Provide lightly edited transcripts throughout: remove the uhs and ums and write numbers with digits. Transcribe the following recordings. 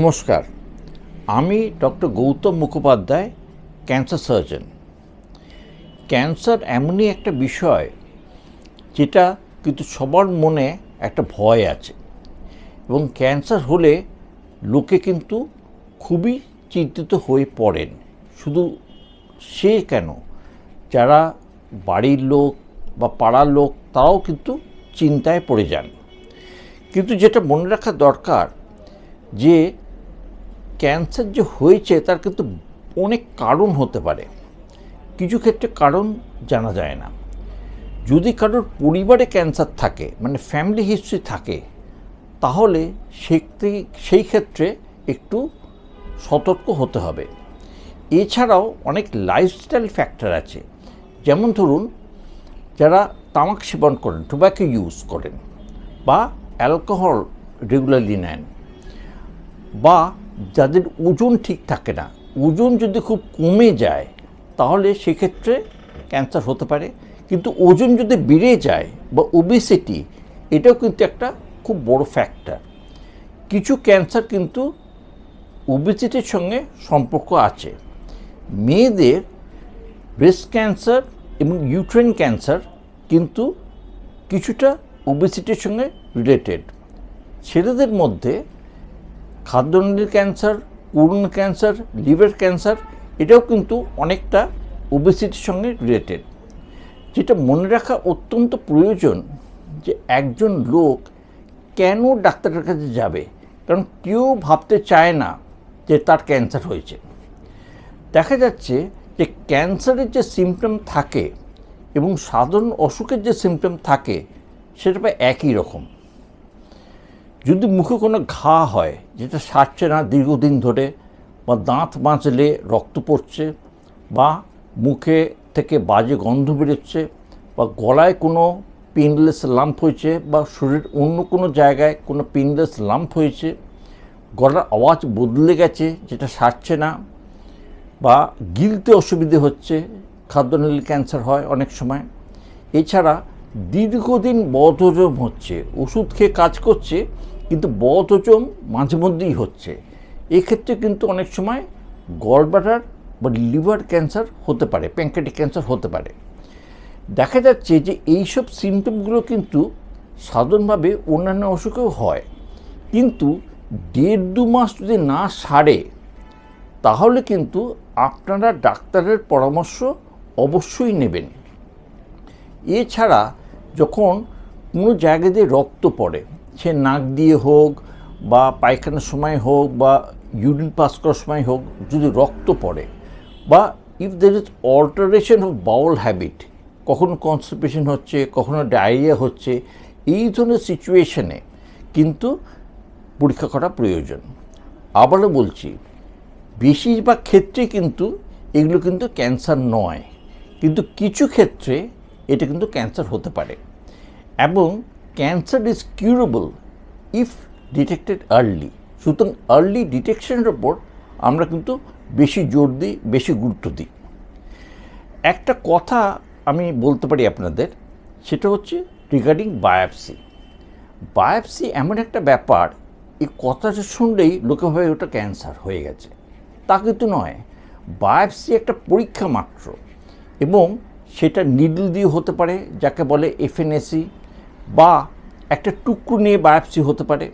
নমস্কার, আমি doctor Gautam Mukhopadhyay, cancer surgeon. Cancer এমনই একটা বিষয় যেটা কিন্তু সবার মনে একটা ভয় আছে, এবং ক্যান্সার হলে লোকে কিন্তু খুবই চিন্তিত হয়ে পড়েন। শুধু সে কেন, যারা বাড়ির লোক বা পাড়ার লোক তারাও কিন্তু চিন্তায় পড়ে যান। কিন্তু যেটা মনে রাখা দরকার যে ক্যান্সার যে হয়েছে তার কিন্তু অনেক কারণ হতে পারে। কিছু ক্ষেত্রে কারণ জানা যায় না। যদি কারোর পরিবারে ক্যান্সার থাকে, মানে ফ্যামিলি হিস্ট্রি থাকে, তাহলে সেই ক্ষেত্রে একটু সতর্ক হতে হবে। এছাড়াও অনেক লাইফস্টাইল ফ্যাক্টর আছে, যেমন ধরুন যারা তামাক সেবন করেন, টোব্যাকো ইউজ করেন, বা অ্যালকোহল রেগুলারলি নেন, বা যাদের ওজন ঠিক থাকে না, ওজন যদি খুব কমে যায় তাহলে সেক্ষেত্রে ক্যান্সার হতে পারে। কিন্তু ওজন যদি বেড়ে যায় বা ওবেসিটি, এটাও কিন্তু একটা খুব বড় ফ্যাক্টর। কিছু ক্যান্সার কিন্তু ওবেসিটির সঙ্গে সম্পর্ক আছে। মেয়েদের ব্রেস্ট ক্যান্সার এবং ইউট্রাইন ক্যান্সার কিন্তু কিছুটা ওবেসিটির সঙ্গে রিলেটেড। ছেলেদের মধ্যে খাদ্যনালীর cancer, colon cancer, liver cancer, এটাও কিন্তু অনেকটা ওবেসিটির সঙ্গে রিলেটেড। যেটা মনে রাখা অত্যন্ত প্রয়োজন যে একজন লোক কেন ডাক্তারের কাছে যাবে, কারণ কেউ ভাবতে চায় না যে তার ক্যান্সার হয়েছে। দেখা যাচ্ছে যে ক্যান্সারের যে সিমটম থাকে এবং সাধারণ অসুখের যে সিমটম থাকে সেটা প্রায় একই রকম। যদি মুখে কোনো ঘা হয় যেটা সারছে না দীর্ঘদিন ধরে, বা দাঁত মাজলে রক্ত পড়ছে, বা মুখে থেকে বাজে গন্ধ বেরোচ্ছে, বা গলায় কোনো পেনলেস লাম্প হয়েছে, বা শরীরের অন্য কোনো জায়গায় কোনো পেনলেস লাম্প হয়েছে, গলার আওয়াজ বদলে গেছে যেটা সারছে না, বা গিলতে অসুবিধে হচ্ছে, খাদ্যনালীর ক্যান্সার হয় অনেক সময়। এছাড়া দীর্ঘদিন বদহজম হচ্ছে, ওষুধ খেয়ে কাজ করছে কিন্তু বদহজম মাঝে মধ্যেই হচ্ছে, এক্ষেত্রে কিন্তু অনেক সময় গলব্লাডার বা লিভার ক্যান্সার হতে পারে, প্যানক্রিয়াটিক ক্যান্সার হতে পারে। দেখা যাচ্ছে যে এইসব সিমটমগুলো কিন্তু সাধারণভাবে অন্যান্য অসুখেও হয়, কিন্তু 1.5-2 মাস যদি না সারে তাহলে কিন্তু আপনারা ডাক্তারের পরামর্শ অবশ্যই নেবেন। এছাড়া যখন কোনো জায়গা দিয়ে রক্ত পড়ে, সে নাক দিয়ে হোক বা পায়খানার সময় হোক বা ইউরিন পাস করার সময় হোক, যদি রক্ত পড়ে, বা if there is alteration of Baul habit, কখনো কনস্টিপেশন হচ্ছে, কখনো ডায়রিয়া হচ্ছে, এই ধরনের সিচুয়েশনে কিন্তু পরীক্ষা করা প্রয়োজন। আবারও বলছি, বেশিরভাগ ক্ষেত্রে কিন্তু এগুলো কিন্তু ক্যান্সার নয়, কিন্তু কিছু ক্ষেত্রে এটা কিন্তু ক্যান্সার হতে পারে, এবং cancer is curable if detected early. সুতরাং আর্লি ডিটেকশনের ওপর আমরা কিন্তু বেশি জোর দিই, বেশি গুরুত্ব দিই। একটা কথা আমি বলতে পারি আপনাদের, সেটা হচ্ছে রিগার্ডিং বায়োপসি। বায়োপসি এমন একটা ব্যাপার, এই কথাটা শুনলেই লোকে ভাবে ওটা ক্যান্সার হয়ে গেছে, তা কিন্তু নয়। বায়োপসি একটা পরীক্ষা মাত্র, এবং সেটা নিডল দিয়ে হতে পারে, যাকে বলে এফএনএসি, বা একটা টুকরো নিয়ে বায়োপসি হতে পারে,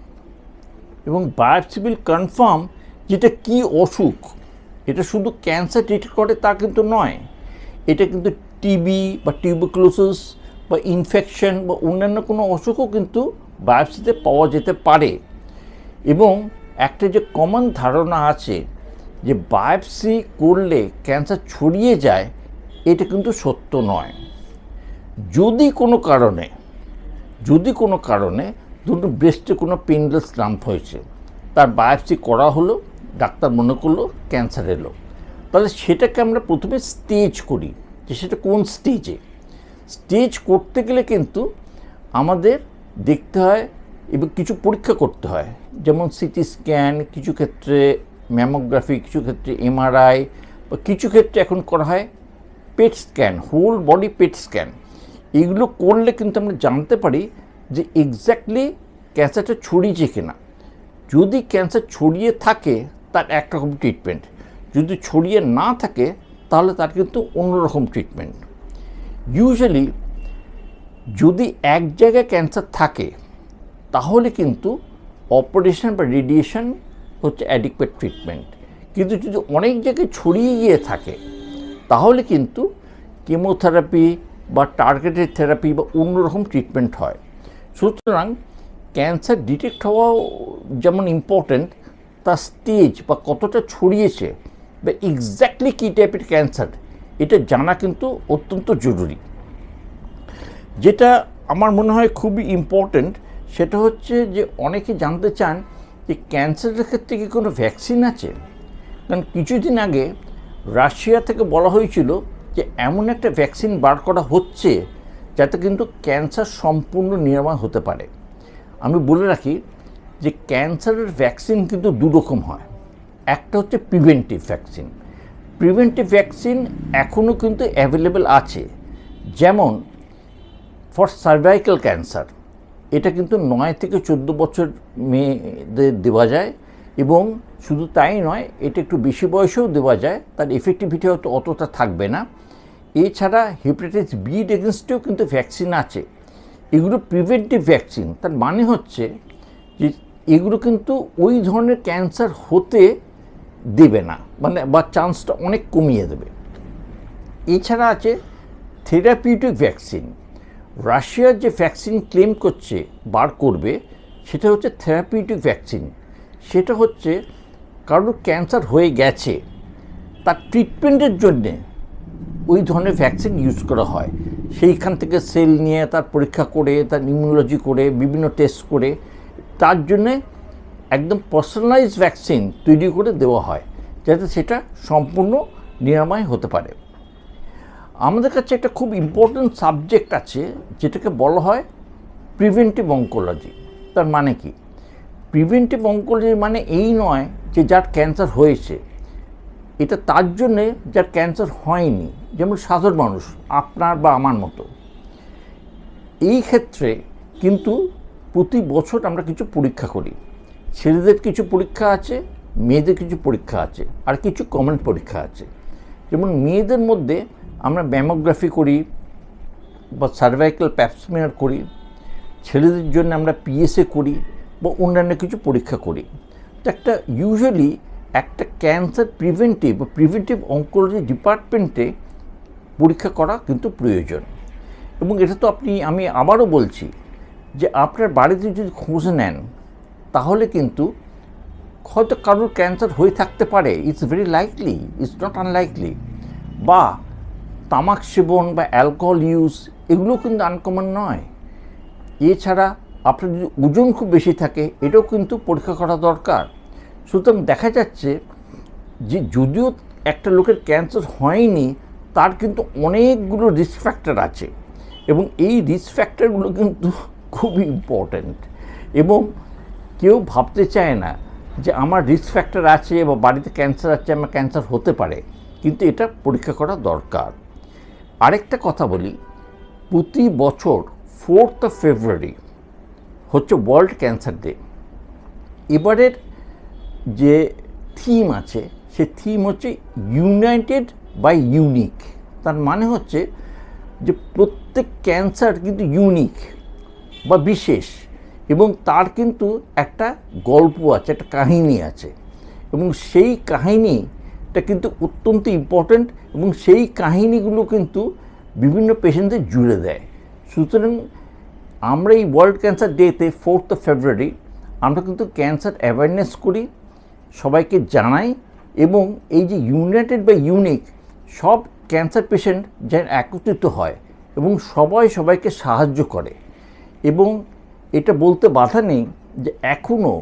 এবং বায়োপসি উইল কনফার্ম যেটা কী অসুখ। এটা শুধু ক্যান্সার ডিটেক্ট করে তা কিন্তু নয়, এটা কিন্তু টিবি বা টিউবারকুলোসিস বা ইনফেকশন বা অন্যান্য কোনো অসুখও কিন্তু বায়োপসিতে পাওয়া যেতে পারে। এবং একটা যে কমন ধারণা আছে যে বায়োপসি করলে ক্যান্সার ছড়িয়ে যায়, এটা কিন্তু সত্য নয়। যদি কোনো কারণে ধরুন ব্রেস্টে কোনো পেনলেস লাম্প হয়েছে, তার বায়োপসি করা হলো, ডাক্তার মনে করলো ক্যান্সার এলো, তাহলে সেটাকে আমরা প্রথমে স্টেজ করি, যে সেটা কোন স্টেজে। স্টেজ করতে গেলে কিন্তু আমাদের দেখতে হয় এবং কিছু পরীক্ষা করতে হয়, যেমন সিটি স্ক্যান, কিছু ক্ষেত্রে ম্যামোগ্রাফি, কিছু ক্ষেত্রে এমআরআই, বা কিছু ক্ষেত্রে এখন করা হয় PET scan, whole body PET scan. এগুলো করলে কিন্তু আমরা জানতে পারি যে এক্স্যাক্টলি ক্যান্সারটা ছড়িয়েছে কিনা। যদি ক্যান্সার ছড়িয়ে থাকে তার একরকম ট্রিটমেন্ট, যদি ছড়িয়ে না থাকে তাহলে তার কিন্তু অন্যরকম ট্রিটমেন্ট। ইউজুয়ালি যদি এক জায়গায় ক্যান্সার থাকে তাহলে কিন্তু অপারেশন বা রেডিয়েশন হচ্ছে অ্যাডিকুয়েট ট্রিটমেন্ট, কিন্তু যদি অনেক জায়গায় ছড়িয়ে গিয়ে থাকে তাহলে কিন্তু কেমোথেরাপি বা টার্গেটেড থেরাপি বা অন্যরকম ট্রিটমেন্ট হয়। সুতরাং ক্যান্সার ডিটেক্ট হওয়াও যেমন ইম্পর্ট্যান্ট, তার স্টেজ বা কতটা ছড়িয়েছে বা এক্স্যাক্টলি কী টাইপের ক্যান্সার এটা জানা কিন্তু অত্যন্ত জরুরি। যেটা আমার মনে হয় খুবই ইম্পর্ট্যান্ট সেটা হচ্ছে যে অনেকে জানতে চান যে ক্যান্সারের ক্ষেত্রে কি কোনো ভ্যাকসিন আছে। কারণ কিছুদিন আগে রাশিয়া থেকে বলা হয়েছিল যে এমন একটা ভ্যাকসিন বার করা হচ্ছে যাতে কিন্তু ক্যান্সার সম্পূর্ণ নিরাময় হতে পারে। আমি বলে রাখি যে ক্যান্সারের ভ্যাকসিন কিন্তু দুরকম হয়। একটা হচ্ছে প্রিভেন্টিভ ভ্যাকসিন। প্রিভেন্টিভ ভ্যাকসিন এখনও কিন্তু অ্যাভেলেবেল আছে, যেমন ফর সার্ভাইকাল ক্যান্সার এটা কিন্তু 9 থেকে 14 বছর মেয়েদের দেওয়া যায়, এবং শুধু তাই নয়, এটা একটু বেশি বয়সেও দেওয়া যায়, তার এফেক্টিভিটি হয়তো অতটা থাকবে না। এছাড়া হেপাটাইটিস বি এগেনস্টেও কিন্তু ভ্যাকসিন আছে। এগুলো প্রিভেন্টিভ ভ্যাকসিন, তার মানে হচ্ছে যে এগুলো কিন্তু ওই ধরনের ক্যান্সার হতে দেবে না, মানে বা চান্সটা অনেক কমিয়ে দেবে। এছাড়া আছে থেরাপিউটিক ভ্যাকসিন। রাশিয়ার যে ভ্যাকসিন ক্লেম করছে বার করবে সেটা হচ্ছে থেরাপিউটিক ভ্যাকসিন। সেটা হচ্ছে কারোর ক্যান্সার হয়ে গেছে, তার ট্রিটমেন্টের জন্যে ওই ধরনের ভ্যাকসিন ইউজ করা হয়। সেইখান থেকে সেল নিয়ে তার পরীক্ষা করে, তার ইমিউনোলজি করে, বিভিন্ন টেস্ট করে তার জন্যে একদম পার্সোনালাইজড ভ্যাকসিন তৈরি করে দেওয়া হয় যাতে সেটা সম্পূর্ণ নিরাময় হতে পারে। আমাদের কাছে একটা খুব ইম্পর্ট্যান্ট সাবজেক্ট আছে যেটাকে বলা হয় প্রিভেন্টিভ অঙ্কোলজি। তার মানে কি? প্রিভেন্টিভ অঙ্কোলজি মানে এই নয় যে যার ক্যান্সার হয়েছে, এটা তার জন্যে যার ক্যান্সার হয়নি, যেমন সাধারণ মানুষ আপনার বা আমার মতো। এই ক্ষেত্রে কিন্তু প্রতি বছর আমরা কিছু পরীক্ষা করি। ছেলেদের কিছু পরীক্ষা আছে, মেয়েদের কিছু পরীক্ষা আছে, আর কিছু কমন পরীক্ষা আছে। যেমন মেয়েদের মধ্যে আমরা ম্যামোগ্রাফি করি বা সার্ভাইকাল প্যাপ স্মিয়ার করি, ছেলেদের জন্য আমরা পিএসএ করি বা অন্যান্য কিছু পরীক্ষা করি। তো একটা ইউজুয়ালি একটা ক্যান্সার প্রিভেন্টিভ অঙ্কোলজি ডিপার্টমেন্টে পরীক্ষা করা কিন্তু প্রয়োজন। এবং এটা তো আমি আবারও বলছি যে আপনার বাড়িতে যদি খোঁজ নেন তাহলে কিন্তু হয়তো কারোর ক্যান্সার হয়ে থাকতে পারে, it's very likely, it's not unlikely. বা তামাক সেবন বা অ্যালকোহল ইউজ এগুলো কিন্তু আনকমন নয়। এছাড়া আপনার যদি ওজন খুব বেশি থাকে এটাও কিন্তু পরীক্ষা করা দরকার। সুতরাং দেখা যাচ্ছে যে যদিও একটা লোকের ক্যান্সার হয়নি, তার কিন্তু অনেকগুলো রিস্ক ফ্যাক্টর আছে, এবং এই রিস্ক ফ্যাক্টরগুলো কিন্তু খুবই ইম্পর্ট্যান্ট। এবং কেউ ভাবতে চায় না যে আমার রিস্ক ফ্যাক্টর আছে বা বাড়িতে ক্যান্সার আছে, আমার ক্যান্সার হতে পারে, কিন্তু এটা পরীক্ষা করা দরকার। আরেকটা কথা বলি, প্রতি বছর 4th of February হচ্ছে ওয়ার্ল্ড ক্যান্সার ডে। এবারের যে থিম আছে সে থিম হচ্ছে ইউনাইটেড বাই ইউনিক। তার মানে হচ্ছে যে প্রত্যেক ক্যান্সার কিন্তু ইউনিক বা বিশেষ, এবং তার কিন্তু একটা গল্প আছে, একটা কাহিনী আছে, এবং সেই কাহিনীটা কিন্তু অত্যন্ত ইম্পর্ট্যান্ট, এবং সেই কাহিনীগুলো কিন্তু বিভিন্ন পেশেন্টদের জুড়ে দেয়। সুতরাং আমরা এই ওয়ার্ল্ড ক্যান্সার ডেতে 4th of February আমরা কিন্তু ক্যান্সার অ্যাওয়ারনেস করি, সবাইকে জানাই, এবং এই যে ইউনাইটেড বাই ইউনিক, সব ক্যান্সার পেশেন্ট যেন একত্রিত হয় এবং সবাইকে সাহায্য করে। এবং এটা বলতে বাধা নেই যে এখনও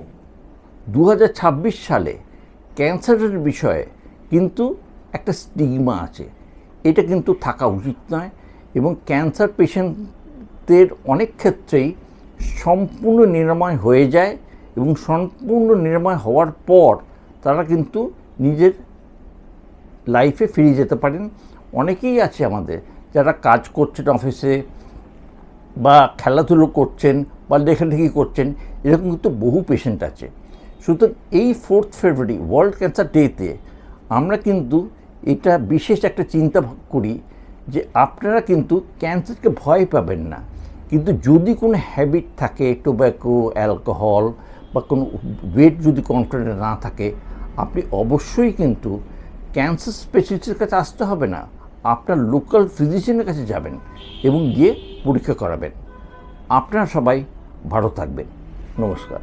2026 সালে ক্যান্সারের বিষয়ে কিন্তু একটা স্টিগমা আছে, এটা কিন্তু থাকা উচিত নয়। এবং ক্যান্সার পেশেন্টদের অনেক ক্ষেত্রেই সম্পূর্ণ নিরাময় হয়ে যায়, এবং সম্পূর্ণ নিরাময় হওয়ার পর তারা কিন্তু নিজের লাইফে ফিরে যেতে পারেন। অনেকেই আছে আমাদের যারা কাজ করছেন অফিসে, বা খেলাধুলো করছেন, বা লেখালেখি করছেন, এরকম কিন্তু বহু পেশেন্ট আছে। সুতরাং এই 4th ফেব্রুয়ারি ওয়ার্ল্ড ক্যান্সার ডেতে আমরা কিন্তু এটা বিশেষ একটা চিন্তা করি যে আপনারা কিন্তু ক্যান্সারকে ভয় পাবেন না, কিন্তু যদি কোনো হ্যাবিট থাকে, টোব্যাকো, অ্যালকোহল বা কোনো ওয়েট যদি কন্ট্রোলে না থাকে, আপনি অবশ্যই কিন্তু ক্যান্সার স্পেশালিস্টের কাছে আসতে হবে না, আপনার লোকাল ফিজিশিয়ানের কাছে যাবেন এবং গিয়ে পরীক্ষা করাবেন। আপনারা সবাই ভালো থাকবেন। নমস্কার।